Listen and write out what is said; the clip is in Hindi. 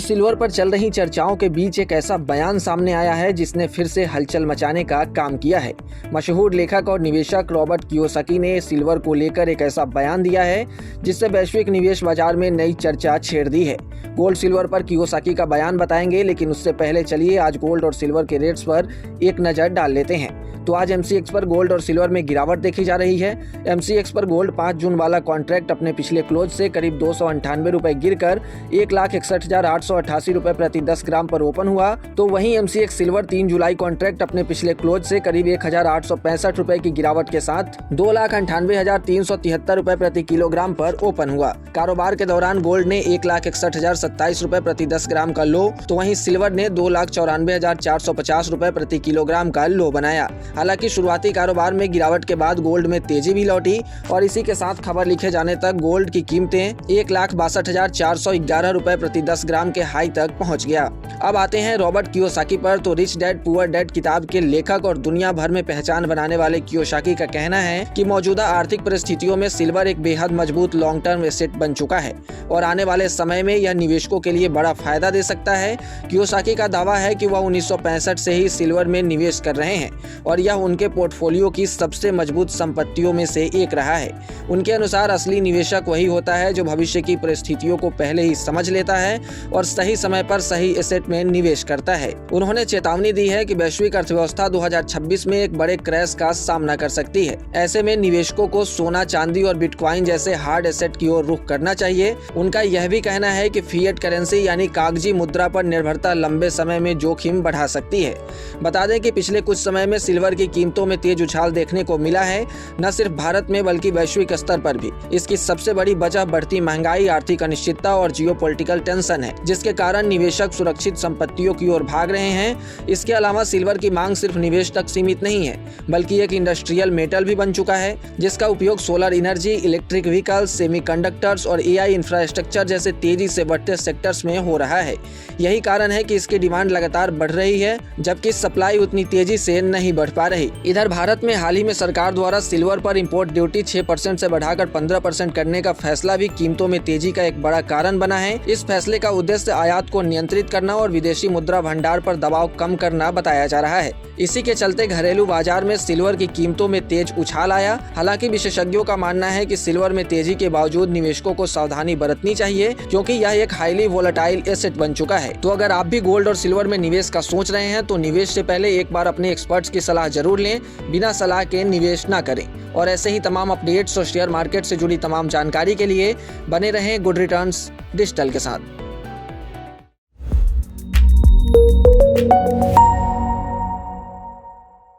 सिल्वर पर चल रही चर्चाओं के बीच एक ऐसा बयान सामने आया है जिसने फिर से हलचल मचाने का काम किया है। मशहूर लेखक और निवेशक रॉबर्ट कियोसाकी ने सिल्वर को लेकर एक ऐसा बयान दिया है जिससे वैश्विक निवेश बाजार में नई चर्चा छेड़ दी है। गोल्ड सिल्वर पर कियोसाकी का बयान बताएंगे, लेकिन उससे पहले चलिए आज गोल्ड और सिल्वर के रेट्स पर एक नज़र डाल लेते हैं। तो आज MCX पर गोल्ड और सिल्वर में गिरावट देखी जा रही है। MCX पर गोल्ड 5 जून वाला कॉन्ट्रैक्ट अपने पिछले क्लोज से करीब 298 रुपए गिरकर 1,61,888 रुपए प्रति 10 ग्राम पर ओपन हुआ। तो वहीं MCX सिल्वर 3 जुलाई कॉन्ट्रैक्ट अपने पिछले क्लोज से करीब 1,865 रुपए की गिरावट के साथ 2,98,373 रुपए प्रति किलोग्राम पर ओपन हुआ। कारोबार के दौरान गोल्ड ने 1,61,027 रुपए प्रति 10 ग्राम का लो, तो वहीं सिल्वर ने 2,94,450 रुपए प्रति किलोग्राम का लो बनाया। हालांकि शुरुआती कारोबार में गिरावट के बाद गोल्ड में तेजी भी लौटी और इसी के साथ खबर लिखे जाने तक गोल्ड की कीमतें 1,62,411 रुपए प्रति 10 ग्राम के हाई तक पहुंच गया। अब आते हैं रॉबर्ट कियोसाकी पर। तो रिच डैड पुअर डैड किताब के लेखक और दुनिया भर में पहचान बनाने वाले कियोसाकी का कहना है कि मौजूदा आर्थिक परिस्थितियों में सिल्वर एक बेहद मजबूत लॉन्ग टर्म एसेट बन चुका है और आने वाले समय में यह निवेशकों के लिए बड़ा फायदा दे सकता है। कियोसाकी का दावा है कि वह 1965 से ही सिल्वर में निवेश कर रहे हैं और यह उनके पोर्टफोलियो की सबसे मजबूत संपत्तियों में से एक रहा है। उनके अनुसार असली निवेशक वही होता है जो भविष्य की परिस्थितियों को पहले ही समझ लेता है और सही समय पर सही एसेट में निवेश करता है। उन्होंने चेतावनी दी है कि वैश्विक अर्थव्यवस्था 2026 में एक बड़े क्रैश का सामना कर सकती है। ऐसे में निवेशकों को सोना, चांदी और बिटकॉइन जैसे हार्ड एसेट की ओर रुख करना चाहिए। उनका यह भी कहना है कि फिएट करेंसी यानी कागजी मुद्रा पर निर्भरता लंबे समय में जोखिम बढ़ा सकती है। बता दें कि पिछले कुछ समय में सिल्वर की कीमतों में तेज उछाल देखने को मिला है, न सिर्फ भारत में बल्कि वैश्विक स्तर पर भी। इसकी सबसे बड़ी वजह बढ़ती महंगाई, आर्थिक अनिश्चितता और जियोपॉलिटिकल टेंशन है, जिसके कारण निवेशक सुरक्षित संपत्तियों की ओर भाग रहे हैं। इसके अलावा सिल्वर की मांग सिर्फ निवेश तक सीमित नहीं है, बल्कि एक इंडस्ट्रियल मेटल भी बन चुका है, जिसका उपयोग solar energy, electric vehicles, semiconductors और AI इंफ्रास्ट्रक्चर जैसे तेजी से बढ़ते सेक्टर्स में हो रहा है। यही कारण है कि इसकी डिमांड लगातार बढ़ रही है, जबकि सप्लाई उतनी तेजी से नहीं बढ़ पा रही। इधर भारत में हाल ही में सरकार द्वारा सिल्वर पर इंपोर्ट ड्यूटी 6% से बढ़ाकर 15% करने का फैसला भी कीमतों में तेजी का एक बड़ा कारण बना है। इस फैसले का उद्देश्य आयात को नियंत्रित करना और विदेशी मुद्रा भंडार पर दबाव कम करना बताया जा रहा है। इसी के चलते घरेलू बाजार में सिल्वर की कीमतों में तेज उछाल आया। हालांकि विशेषज्ञों का मानना है कि सिल्वर में तेजी के बावजूद निवेशकों को सावधानी बरतनी चाहिए, क्योंकि यह एक हाईली वोलेटाइल एसेट बन चुका है। तो अगर आप भी गोल्ड और सिल्वर में निवेश का सोच रहे हैं तो निवेश से पहले एक बार अपने एक्सपर्ट्स की सलाह जरूर लें। बिना सलाह के निवेश ना करें। और ऐसे ही तमाम अपडेट्स और शेयर मार्केट से जुड़ी तमाम जानकारी के लिए बने रहें गुड रिटर्न्स डिजिटल के साथ।